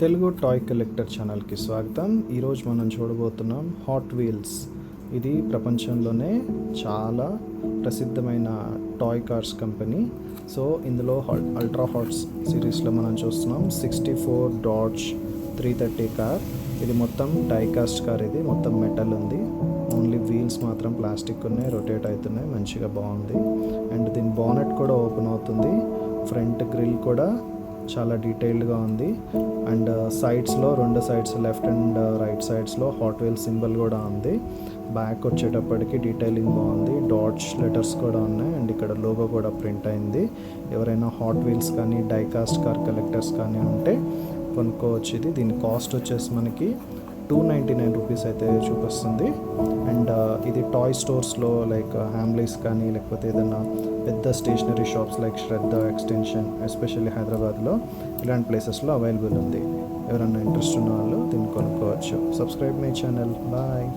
Telugu toy collector ఛానల్కి స్వాగతం. ఈరోజు మనం చూడబోతున్నాం హాట్ వీల్స్. ఇది ప్రపంచంలోనే చాలా ప్రసిద్ధమైన టాయ్ కార్స్ కంపెనీ. సో ఇందులో అల్ట్రా హాట్స్ సిరీస్లో మనం చూస్తున్నాం 64 డాడ్జ్ 330 కార్. ఇది మొత్తం డైకాస్ట్ కార్, ఇది మొత్తం మెటల్ ఉంది. ఓన్లీ వీల్స్ మాత్రం ప్లాస్టిక్ ఉన్నాయి, రొటేట్ అవుతున్నాయి, మంచిగా బాగుంది. అండ్ దీని బానెట్ కూడా ఓపెన్ అవుతుంది. ఫ్రంట్ గ్రిల్ కూడా చాలా డీటెయిల్డ్గా ఉంది. అండ్ సైడ్స్లో రెండు సైడ్స్ లెఫ్ట్ అండ్ రైట్ సైడ్స్లో హాట్ వీల్ సింబల్ కూడా ఉంది. బ్యాక్ వచ్చేటప్పటికి డీటెయిలింగ్ బాగుంది, డాట్స్ లెటర్స్ కూడా ఉన్నాయి. అండ్ ఇక్కడ లోగో కూడా ప్రింట్ అయింది. ఎవరైనా హాట్ వీల్స్ కానీ డైకాస్ట్ కార్ కలెక్టర్స్ కానీ ఉంటే కొనుక్కోవచ్చు. ఇది దీని కాస్ట్ వచ్చేసి మనకి 299 రూపీస్ అయితే చూపిస్తుంది. అండ్ ఇది టాయ్ స్టోర్స్లో లైక్ హ్యామ్లీస్ కానీ లేకపోతే ఏదైనా పెద్ద స్టేషనరీ షాప్స్ లైక్ శ్రద్ధ ఎక్స్టెన్షన్, ఎస్పెషల్లీ హైదరాబాద్లో ఇలాంటి ప్లేసెస్లో అవైలబుల్ ఉంది. ఎవరైనా ఇంట్రెస్ట్ ఉన్న వాళ్ళు దీన్ని కొనుక్కోవచ్చు. Subscribe my channel. బాయ్.